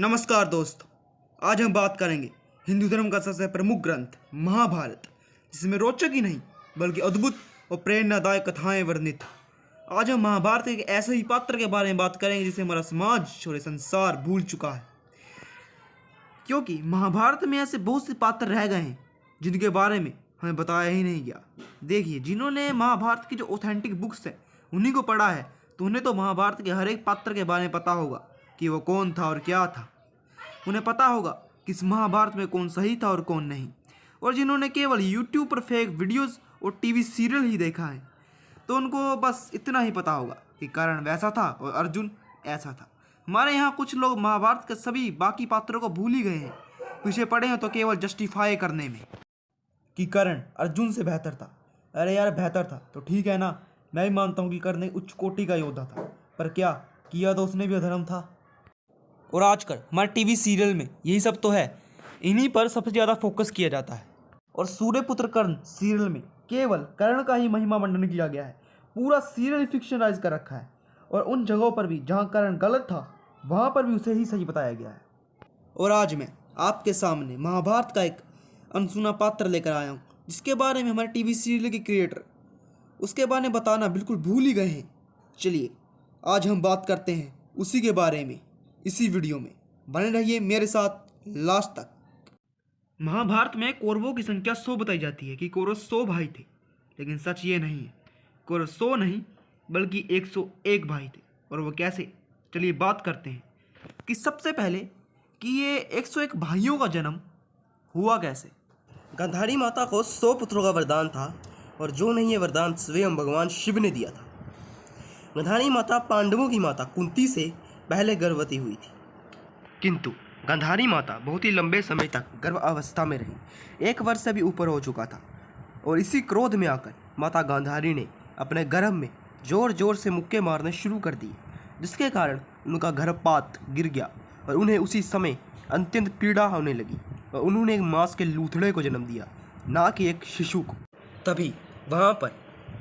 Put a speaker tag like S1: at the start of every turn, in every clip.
S1: नमस्कार दोस्तों, आज हम बात करेंगे हिंदू धर्म का सबसे प्रमुख ग्रंथ महाभारत, जिसमें रोचक ही नहीं बल्कि अद्भुत और प्रेरणादायक कथाएं वर्णित। आज हम महाभारत के एक ऐसे ही पात्र के बारे में बात करेंगे जिसे हमारा समाज और संसार भूल चुका है, क्योंकि महाभारत में ऐसे बहुत से पात्र रह गए हैं जिनके बारे में हमें बताया ही नहीं गया। देखिए, जिन्होंने महाभारत की जो ऑथेंटिक बुक्स है उन्हीं को पढ़ा है तो उन्हें तो महाभारत के हर एक पात्र के बारे में पता होगा कि वो कौन था और क्या था। उन्हें पता होगा कि इस महाभारत में कौन सही था और कौन नहीं। और जिन्होंने केवल यूट्यूब पर फेक वीडियोस और टीवी सीरियल ही देखा है तो उनको बस इतना ही पता होगा कि कर्ण वैसा था और अर्जुन ऐसा था। हमारे यहाँ कुछ लोग महाभारत के सभी बाकी पात्रों को भूल ही गए हैं, पीछे पड़े हैं तो केवल जस्टिफाई करने में कि कर्ण अर्जुन से बेहतर था। अरे यार, बेहतर था तो ठीक है ना, मैं भी मानता हूँ कि कर्ण एक उच्च कोटि का योद्धा था, पर क्या किया तो उसने भी अधर्म था। और आजकल हमारे टीवी सीरियल में यही सब तो है, इन्हीं पर सबसे ज़्यादा फोकस किया जाता है। और सूर्यपुत्र कर्ण सीरियल में केवल कर्ण का ही महिमा मंडन किया गया है, पूरा सीरियल फिक्शनाइज कर रखा है। और उन जगहों पर भी जहाँ कर्ण गलत था वहाँ पर भी उसे ही सही बताया गया है। और आज मैं आपके सामने महाभारत का एक अनसुना पात्र लेकर आया हूँ, जिसके बारे में हमारे टीवी सीरियल के क्रिएटर उसके बारे में बताना बिल्कुल भूल ही गए हैं। चलिए आज हम बात करते हैं उसी के बारे में इसी वीडियो में। बने रहिए मेरे साथ लास्ट तक। महाभारत में कौरवों की संख्या 100 बताई जाती है कि कौरव 100 भाई थे, लेकिन सच ये नहीं है। कौरव 100 नहीं बल्कि 101 भाई थे। और वो कैसे, चलिए बात करते हैं कि सबसे पहले कि ये 101 भाइयों का जन्म हुआ कैसे।
S2: गांधारी माता को 100 पुत्रों का वरदान था और जो नहीं ये वरदान स्वयं भगवान शिव ने दिया था। गांधारी माता पांडवों की माता कुंती से पहले गर्भवती हुई थी, किंतु गांधारी माता बहुत ही लंबे समय तक गर्भ अवस्था में रही। 1 वर्ष से भी ऊपर हो चुका था और इसी क्रोध में आकर माता गांधारी ने अपने गर्भ में जोर जोर से मुक्के मारने शुरू कर दिए, जिसके कारण उनका गर्भपात गिर गया और उन्हें उसी समय अत्यंत पीड़ा होने लगी और उन्होंने एक मांस के लूथड़े को जन्म दिया, ना कि एक शिशु को। तभी वहाँ पर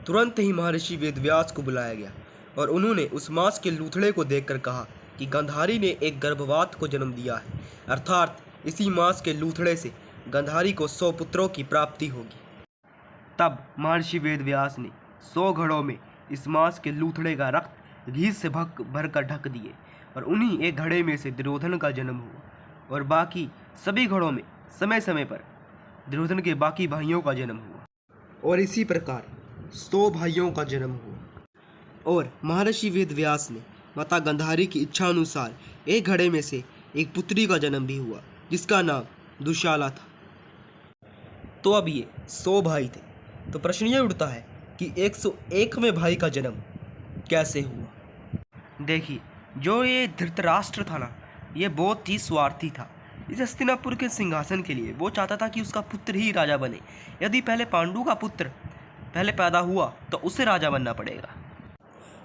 S2: तुरंत ही महर्षि वेदव्यास को बुलाया गया और उन्होंने उस मांस के लूथड़े को देखकर कहा कि गांधारी ने एक गर्भवात को जन्म दिया है, अर्थात इसी मांस के लूथड़े से गांधारी को 100 पुत्रों की प्राप्ति होगी। तब महर्षि वेदव्यास ने 100 घड़ों में इस मांस के लूथड़े का रक्त घी से भरकर ढक दिए और उन्हीं एक घड़े में से दुर्योधन का जन्म हुआ और बाकी सभी घड़ों में समय समय पर दुर्योधन के बाकी भाइयों का जन्म हुआ। और इसी प्रकार 100 भाइयों का जन्म हुआ। और महर्षि वेदव्यास ने माता गांधारी की इच्छा अनुसार एक घड़े में से एक पुत्री का जन्म भी हुआ, जिसका नाम दुशाला था। तो अब ये 100 भाई थे, तो प्रश्न ये उठता है कि 101वें भाई का जन्म कैसे हुआ। देखिए, जो ये धृतराष्ट्र था ना, ये बहुत ही स्वार्थी था। इस हस्तिनापुर के सिंहासन के लिए वो चाहता था कि उसका पुत्र ही राजा बने। यदि पहले पांडु का पुत्र पहले पैदा हुआ तो उसे राजा बनना पड़ेगा।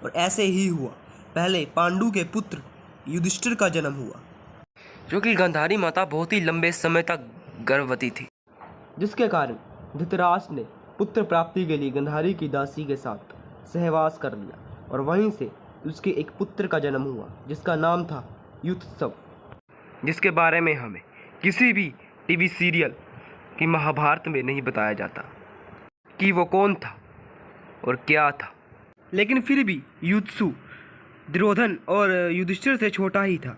S2: और ऐसे ही हुआ, पहले पांडु के पुत्र युधिष्ठिर का जन्म हुआ, क्योंकि गांधारी माता बहुत ही लंबे समय तक गर्भवती थी, जिसके कारण धृतराष्ट्र ने पुत्र प्राप्ति के लिए गांधारी की दासी के साथ सहवास कर लिया और वहीं से उसके एक पुत्र का जन्म हुआ, जिसका नाम था युत्सव, जिसके बारे में हमें किसी भी टीवी सीरियल की महाभारत में नहीं बताया जाता कि वो कौन था और क्या था। लेकिन फिर भी युत्सु दुर्योधन और युधिष्ठिर से छोटा ही था।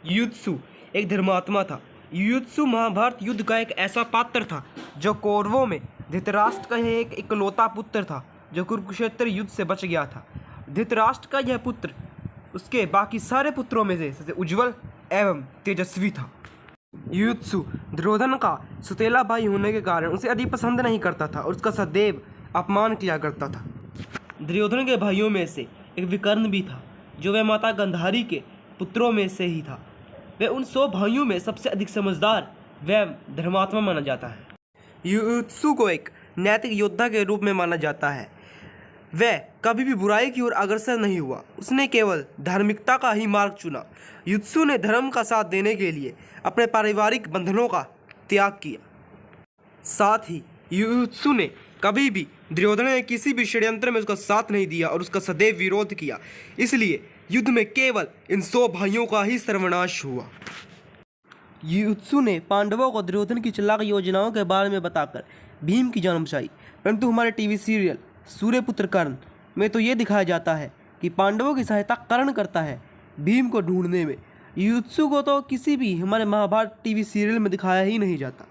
S2: युत्सु एक धर्मात्मा था। युत्सु महाभारत युद्ध का एक ऐसा पात्र था जो कौरवों में धृतराष्ट्र का एक इकलौता पुत्र था जो कुरुक्षेत्र युद्ध से बच गया था। धृतराष्ट्र का यह पुत्र उसके बाकी सारे पुत्रों में से सबसे उज्जवल एवं तेजस्वी था। युत्सु दुर्योधन का सुतेला भाई होने के कारण उसे अधिक पसंद नहीं करता था और उसका सदैव अपमान किया करता था। दुर्योधन के भाइयों में से एक विकर्ण भी था, जो वह माता गांधारी के पुत्रों में से ही था। वह उन 100 भाइयों में सबसे अधिक समझदार व धर्मात्मा माना जाता है। युत्सु को एक नैतिक योद्धा के रूप में माना जाता है। वह कभी भी बुराई की ओर अग्रसर नहीं हुआ, उसने केवल धार्मिकता का ही मार्ग चुना। युत्सु ने धर्म का साथ देने के लिए अपने पारिवारिक बंधनों का त्याग किया। साथ ही युत्सु ने कभी भी दुर्योधन ने किसी भी षड्यंत्र में उसका साथ नहीं दिया और उसका सदैव विरोध किया। इसलिए युद्ध में केवल इन 100 भाइयों का ही सर्वनाश हुआ। युयुत्सु ने पांडवों को दुर्योधन की चालाक योजनाओं के बारे में बताकर भीम की जान बचाई, परंतु हमारे टीवी सीरियल सूर्यपुत्र कर्ण में तो ये दिखाया जाता है कि पांडवों की सहायता कर्ण करता है भीम को ढूंढने में। युयुत्सु को तो किसी भी हमारे महाभारत टीवी सीरियल में दिखाया ही नहीं जाता।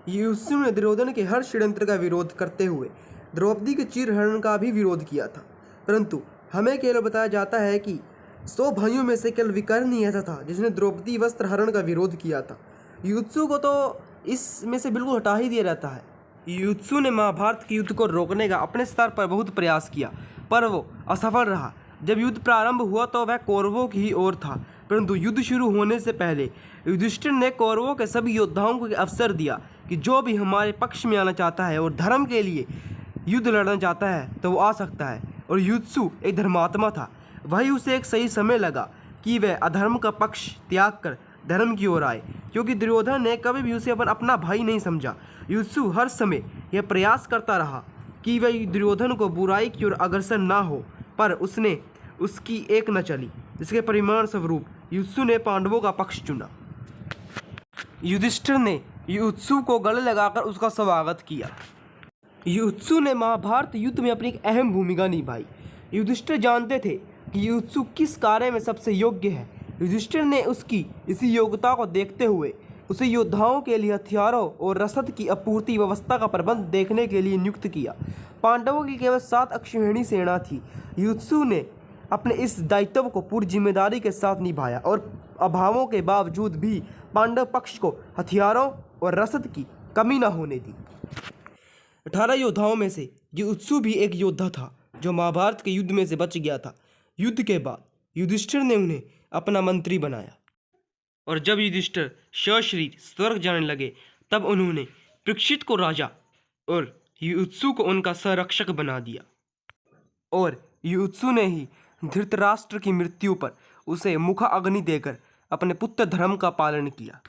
S2: युयुत्सु ने दुर्योधन के हर षड्यंत्र का विरोध करते हुए द्रौपदी के चीरहरण का भी विरोध किया था, परंतु हमें केवल बताया जाता है कि 100 भाइयों में से केवल विकर्ण ही ऐसा था जिसने द्रौपदी वस्त्र हरण का विरोध किया था। युयुत्सु को तो इसमें से बिल्कुल हटा ही दिया रहता है। युयुत्सु ने महाभारत के युद्ध को रोकने का अपने स्तर पर बहुत प्रयास किया, पर वो असफल रहा। जब युद्ध प्रारंभ हुआ तो वह कौरवों की ही ओर था, परंतु युद्ध शुरू होने से पहले युधिष्ठिर ने कौरवों के सभी योद्धाओं को अवसर दिया कि जो भी हमारे पक्ष में आना चाहता है और धर्म के लिए युद्ध लड़ना चाहता है तो वो आ सकता है। और युयुत्सु एक धर्मात्मा था, वही उसे एक सही समय लगा कि वह अधर्म का पक्ष त्याग कर धर्म की ओर आए, क्योंकि दुर्योधन ने कभी भी उसे अपना भाई नहीं समझा। युयुत्सु हर समय यह प्रयास करता रहा कि वह दुर्योधन को बुराई की ओर अग्रसर ना हो, पर उसने उसकी एक न चली, जिसके परिणाम स्वरूप युयुत्सु ने पांडवों का पक्ष चुना। युधिष्ठिर ने युयुत्सु को गले लगाकर उसका स्वागत किया। युयुत्सु ने महाभारत युद्ध में अपनी एक अहम भूमिका निभाई। युधिष्ठिर जानते थे कि युयुत्सु किस कार्य में सबसे योग्य है। युधिष्ठिर ने उसकी इसी योग्यता को देखते हुए उसे योद्धाओं के लिए हथियारों और रसद की आपूर्ति व्यवस्था का प्रबंध देखने के लिए नियुक्त किया। पांडवों की केवल 7 अक्षौहिणी सेना थी। युयुत्सु ने अपने इस दायित्व को पूरी जिम्मेदारी के साथ निभाया और अभावों के बावजूद भी पांडव पक्ष को हथियारों और रसद की कमी न होने दी। 18 योद्धाओं में से युयुत्सु भी एक योद्धा था जो महाभारत के युद्ध में से बच गया था। युद्ध के बाद युधिष्ठिर ने उन्हें अपना मंत्री बनाया, और जब युधिष्ठिर सशरीर स्वर्ग जाने लगे तब उन्होंने परीक्षित को राजा और युयुत्सु को उनका संरक्षक बना दिया। और युयुत्सु ने ही धृतराष्ट्र की मृत्यु पर उसे मुखा अग्नि देकर अपने पुत्र धर्म का पालन किया।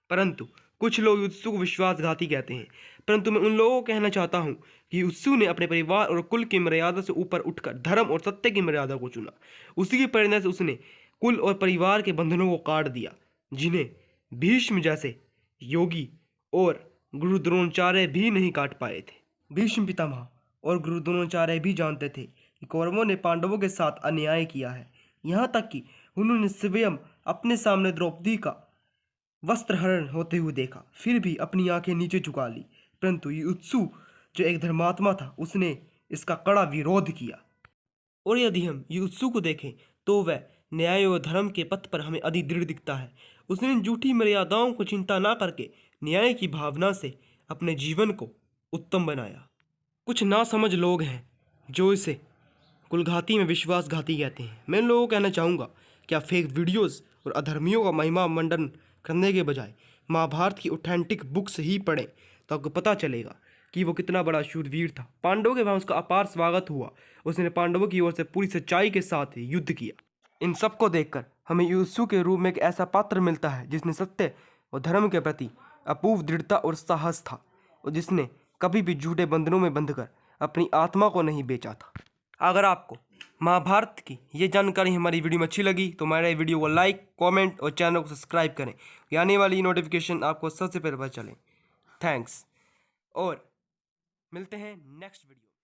S2: परंतु कुछ लोग युयुत्सु को विश्वासघाती कहते हैं, परंतु मैं उन लोगों को कहना चाहता हूँ कि युयुत्सु ने अपने परिवार और कुल की मर्यादा से ऊपर उठकर धर्म और सत्य की मर्यादा को चुना। उसी की प्रेरणा से उसने कुल और परिवार के बंधनों को काट दिया, जिन्हें भीष्म जैसे योगी और गुरु द्रोणाचार्य भी नहीं काट पाए थे। भीष्म पितामह और गुरु द्रोणाचार्य भी जानते थे कि कौरवों ने पांडवों के साथ अन्याय किया है, यहाँ तक कि उन्होंने स्वयं अपने सामने द्रौपदी का वस्त्रहरण होते हुए देखा, फिर भी अपनी आंखें नीचे झुका ली। परंतु युयुत्सु जो एक धर्मात्मा था, उसने इसका कड़ा विरोध किया। और यदि हम युयुत्सु को देखें तो वह न्याय और धर्म के पथ पर हमें अधिक दृढ़ दिखता है। उसने झूठी मर्यादाओं को चिंता ना करके न्याय की भावना से अपने जीवन को उत्तम बनाया। कुछ नासमझ लोग हैं जो इसे कुलघाती में विश्वासघाती कहते हैं। मैं इन लोगों को कहना चाहूँगा कि आप फेक वीडियोज़ और अधर्मियों का महिमा मंडन करने के बजाय महाभारत की ऑथेंटिक बुक्स ही पढ़ें, तो आपको पता चलेगा कि वो कितना बड़ा शूरवीर था। पांडवों के वहाँ उसका अपार स्वागत हुआ, उसने पांडवों की ओर से पूरी सच्चाई के साथ युद्ध किया। इन सब को देखकर हमें युयुत्सु के रूप में एक ऐसा पात्र मिलता है जिसने सत्य और धर्म के प्रति अपूर्व दृढ़ता और साहस था, और जिसने कभी भी झूठे बंधनों में बंधकर अपनी आत्मा को नहीं बेचा था। अगर आपको महाभारत की ये जानकारी हमारी वीडियो में अच्छी लगी तो हमारे वीडियो को लाइक, कमेंट और चैनल को सब्सक्राइब करें, आने वाली नोटिफिकेशन आपको सबसे पहले पता चले। थैंक्स, और मिलते हैं नेक्स्ट वीडियो।